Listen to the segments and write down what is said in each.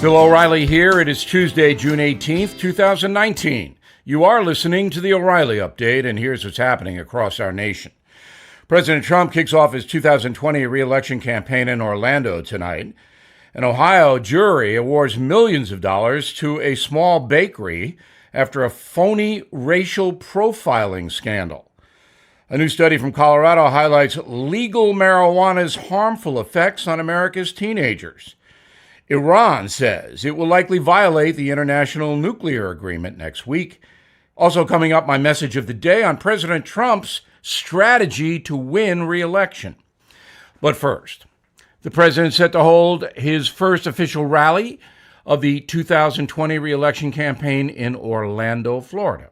Bill O'Reilly here. It is Tuesday, June 18th, 2019. You are listening to the O'Reilly Update, and here's what's happening across our nation. President Trump kicks off his 2020 reelection campaign in Orlando tonight. An Ohio jury awards millions of dollars to a small bakery after a phony racial profiling scandal. A new study from Colorado highlights legal marijuana's harmful effects on America's teenagers. Iran says it will likely violate the international nuclear agreement next week. Also coming up, my message of the day on President Trump's strategy to win re-election. But first, the president set to hold his first official rally of the 2020 re-election campaign in Orlando, Florida.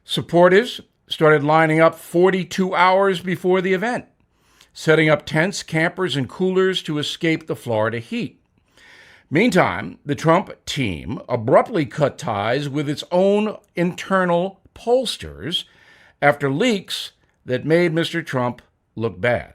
Supporters started lining up 42 hours before the event, setting up tents, campers, and coolers to escape the Florida heat. Meantime, the Trump team abruptly cut ties with its own internal pollsters after leaks that made Mr. Trump look bad.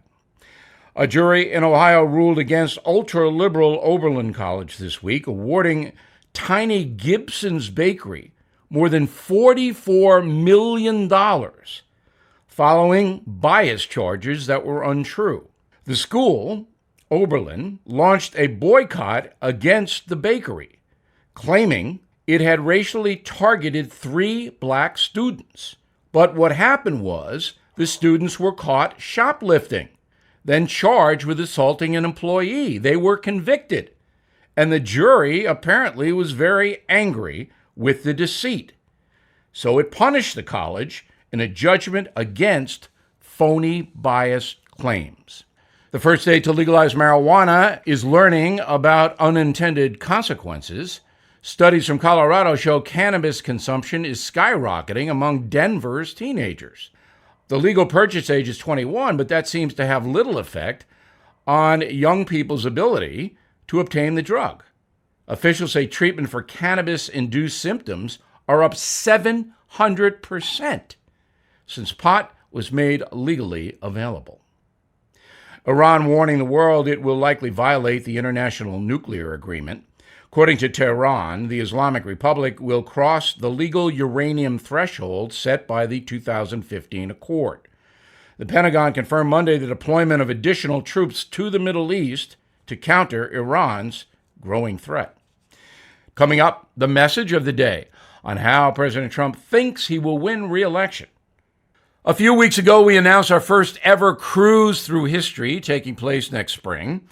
A jury in Ohio ruled against ultra-liberal Oberlin College this week, awarding Tiny Gibson's Bakery more than $44 million following bias charges that were untrue. The school, Oberlin, launched a boycott against the bakery, claiming it had racially targeted 3 black students. But what happened was the students were caught shoplifting, then charged with assaulting an employee. They were convicted, and the jury apparently was very angry with the deceit. So it punished the college in a judgment against phony bias claims. The first state to legalize marijuana is learning about unintended consequences. Studies from Colorado show cannabis consumption is skyrocketing among Denver's teenagers. The legal purchase age is 21, but that seems to have little effect on young people's ability to obtain the drug. Officials say treatment for cannabis-induced symptoms are up 700% since pot was made legally available. Iran warning the world it will likely violate the international nuclear agreement. According to Tehran, the Islamic Republic will cross the legal uranium threshold set by the 2015 accord. The Pentagon confirmed Monday the deployment of additional troops to the Middle East to counter Iran's growing threat. Coming up, the message of the day on how President Trump thinks he will win re-election. A few weeks ago, we announced our first ever cruise through history taking place next spring.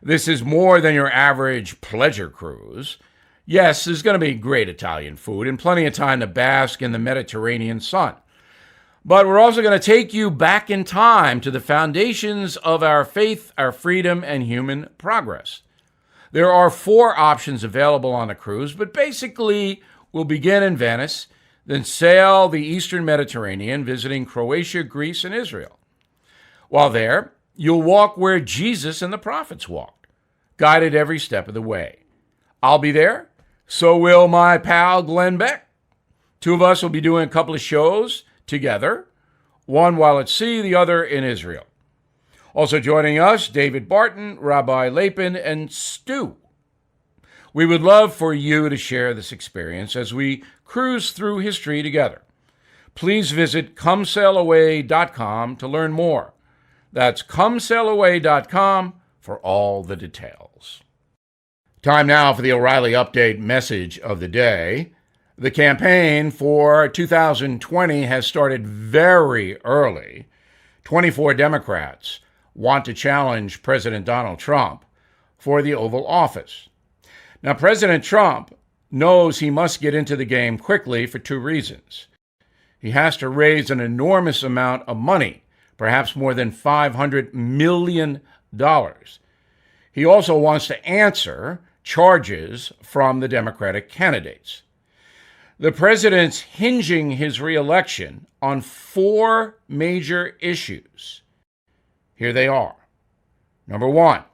This is more than your average pleasure cruise. Yes, there's going to be great Italian food and plenty of time to bask in the Mediterranean sun. But we're also going to take you back in time to the foundations of our faith, our freedom, and human progress. There are 4 options available on the cruise, but basically we'll begin in Venice, then sail the eastern Mediterranean, visiting Croatia, Greece, and Israel. While there, you'll walk where Jesus and the prophets walked, guided every step of the way. I'll be there, so will my pal Glenn Beck. 2 of us will be doing a couple of shows together, one while at sea, the other in Israel. Also joining us, David Barton, Rabbi Lapin, and Stu. We would love for you to share this experience as we cruise through history together. Please visit comesailaway.com to learn more. That's comesailaway.com for all the details. Time now for the O'Reilly Update message of the day. The campaign for 2020 has started very early. 24 Democrats want to challenge President Donald Trump for the Oval Office. Now, President Trump knows he must get into the game quickly for 2 reasons. He has to raise an enormous amount of money, perhaps more than $500 million. He also wants to answer charges from the Democratic candidates. The president's hinging his reelection on 4 major issues. Here they are. Number 1,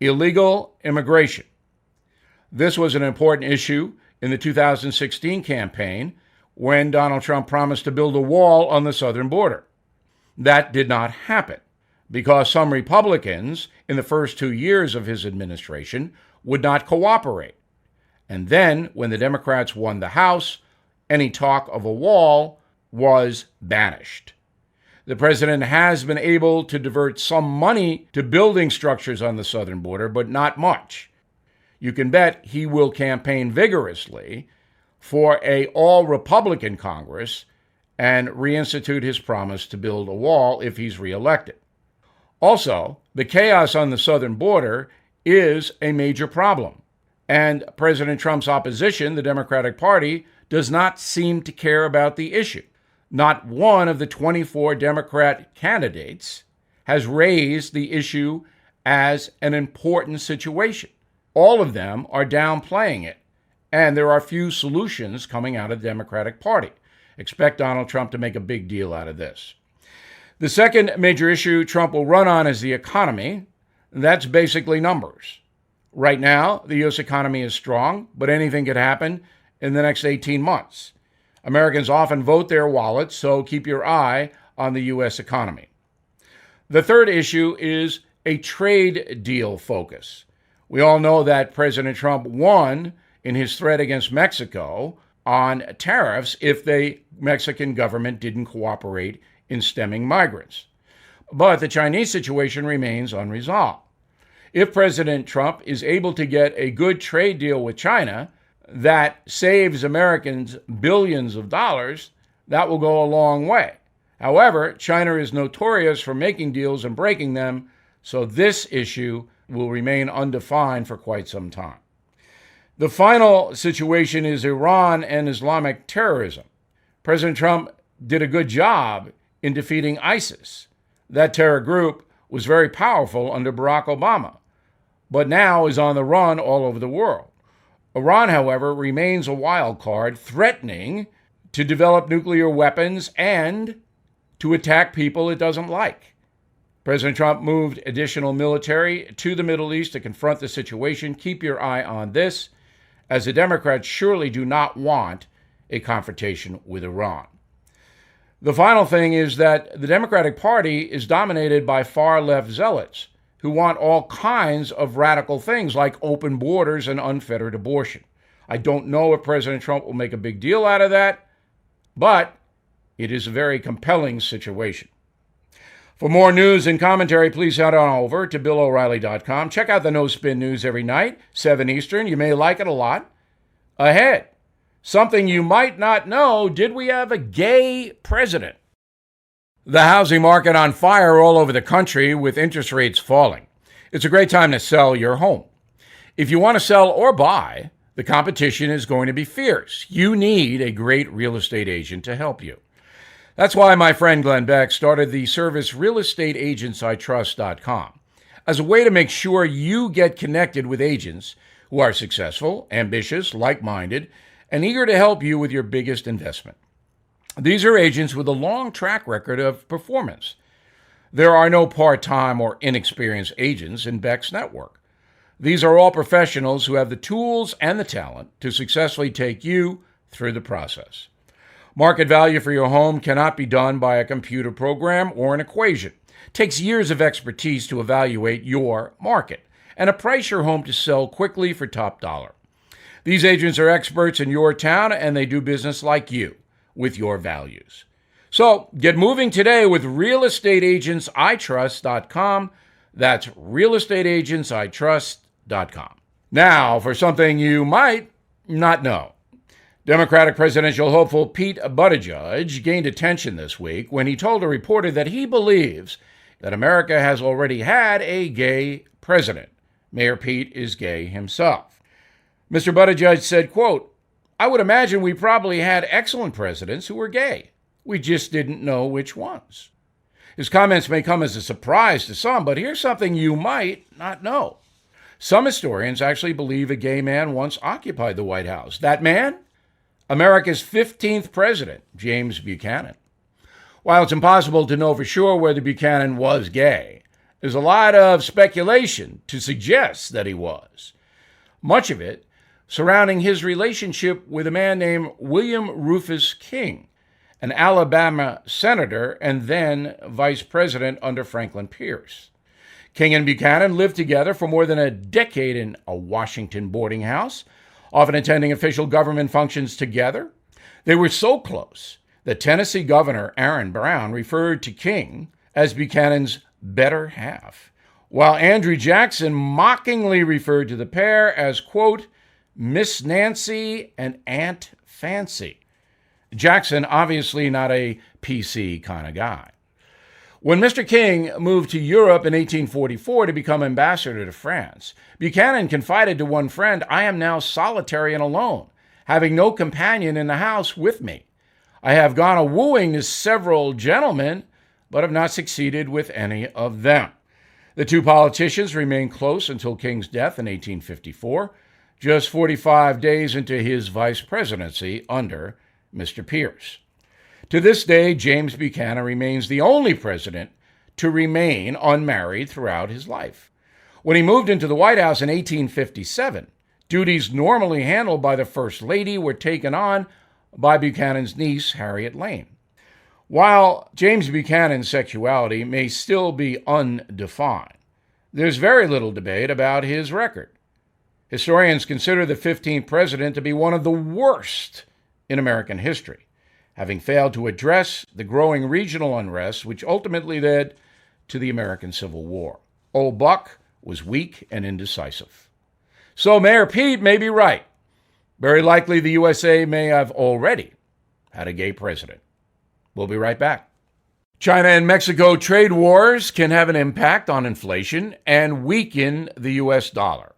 illegal immigration. This was an important issue in the 2016 campaign when Donald Trump promised to build a wall on the southern border. That did not happen because some Republicans in the first 2 years of his administration would not cooperate. And then, when the Democrats won the House, any talk of a wall was banished. The president has been able to divert some money to building structures on the southern border, but not much. You can bet he will campaign vigorously for an all-Republican Congress and reinstitute his promise to build a wall if he's reelected. Also, the chaos on the southern border is a major problem, and President Trump's opposition, the Democratic Party, does not seem to care about the issue. Not one of the 24 Democrat candidates has raised the issue as an important situation. All of them are downplaying it, and there are few solutions coming out of the Democratic Party. Expect Donald Trump to make a big deal out of this. The second major issue Trump will run on is the economy. That's basically numbers. Right now, the U.S. economy is strong, but anything could happen in the next 18 months. Americans often vote their wallets, so keep your eye on the U.S. economy. The third issue is a trade deal focus. We all know that President Trump won in his threat against Mexico on tariffs if the Mexican government didn't cooperate in stemming migrants. But the Chinese situation remains unresolved. If President Trump is able to get a good trade deal with China that saves Americans billions of dollars, that will go a long way. However, China is notorious for making deals and breaking them, so this issue will remain undefined for quite some time. The final situation is Iran and Islamic terrorism. President Trump did a good job in defeating ISIS. That terror group was very powerful under Barack Obama, but now is on the run all over the world. Iran, however, remains a wild card, threatening to develop nuclear weapons and to attack people it doesn't like. President Trump moved additional military to the Middle East to confront the situation. Keep your eye on this, as the Democrats surely do not want a confrontation with Iran. The final thing is that the Democratic Party is dominated by far-left zealots who want all kinds of radical things like open borders and unfettered abortion. I don't know if President Trump will make a big deal out of that, but it is a very compelling situation. For more news and commentary, please head on over to BillO'Reilly.com. Check out the No Spin News every night, 7 Eastern. You may like it a lot. Ahead, something you might not know, did we have a gay president? The housing market on fire all over the country with interest rates falling. It's a great time to sell your home. If you want to sell or buy, the competition is going to be fierce. You need a great real estate agent to help you. That's why my friend Glenn Beck started the service realestateagentsitrust.com as a way to make sure you get connected with agents who are successful, ambitious, like-minded, and eager to help you with your biggest investment. These are agents with a long track record of performance. There are no part-time or inexperienced agents in Beck's network. These are all professionals who have the tools and the talent to successfully take you through the process. Market value for your home cannot be done by a computer program or an equation. It takes years of expertise to evaluate your market and to price your home to sell quickly for top dollar. These agents are experts in your town, and they do business like you, with your values. So get moving today with realeestateagentsitrust.com. That's realeestateagentsitrust.com. Now for something you might not know. Democratic presidential hopeful Pete Buttigieg gained attention this week when he told a reporter that he believes that America has already had a gay president. Mayor Pete is gay himself. Mr. Buttigieg said, quote, "I would imagine we probably had excellent presidents who were gay. We just didn't know which ones." His comments may come as a surprise to some, but here's something you might not know. Some historians actually believe a gay man once occupied the White House. That man? America's 15th president, James Buchanan. While it's impossible to know for sure whether Buchanan was gay, there's a lot of speculation to suggest that he was. Much of it surrounding his relationship with a man named William Rufus King, an Alabama senator and then vice president under Franklin Pierce. King and Buchanan lived together for more than a decade in a Washington boarding house, often attending official government functions together. They were so close that Tennessee Governor Aaron Brown referred to King as Buchanan's better half, while Andrew Jackson mockingly referred to the pair as, quote, Miss Nancy and Aunt Fancy. Jackson, obviously not a PC kind of guy. When Mr. King moved to Europe in 1844 to become ambassador to France, Buchanan confided to one friend, I am now solitary and alone, having no companion in the house with me. I have gone a-wooing to several gentlemen, but have not succeeded with any of them. The two politicians remained close until King's death in 1854, just 45 days into his vice presidency under Mr. Pierce. To this day, James Buchanan remains the only president to remain unmarried throughout his life. When he moved into the White House in 1857, duties normally handled by the First Lady were taken on by Buchanan's niece, Harriet Lane. While James Buchanan's sexuality may still be undefined, there's very little debate about his record. Historians consider the 15th president to be one of the worst in American history, having failed to address the growing regional unrest which ultimately led to the American Civil War. Old Buck was weak and indecisive. So Mayor Pete may be right. Very likely the USA may have already had a gay president. We'll be right back. China and Mexico trade wars can have an impact on inflation and weaken the U.S. dollar.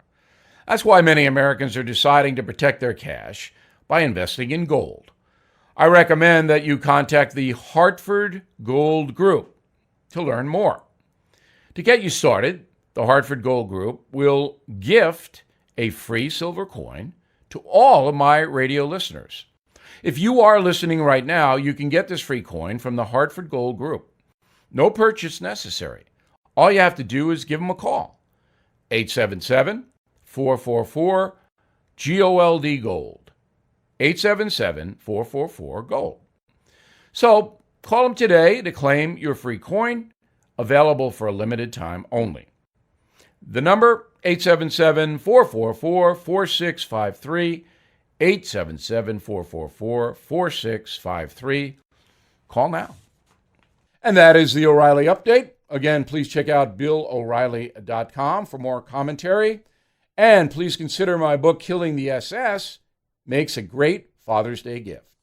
That's why many Americans are deciding to protect their cash by investing in gold. I recommend that you contact the Hartford Gold Group to learn more. To get you started, the Hartford Gold Group will gift a free silver coin to all of my radio listeners. If you are listening right now, you can get this free coin from the Hartford Gold Group. No purchase necessary. All you have to do is give them a call. 877-444-GOLD. 877-444-GOLD. So call them today to claim your free coin, available for a limited time only. The number, 877-444-4653, 877-444-4653. Call now. And that is the O'Reilly Update. Again, please check out BillO'Reilly.com for more commentary. And please consider my book, Killing the SS, makes a great Father's Day gift.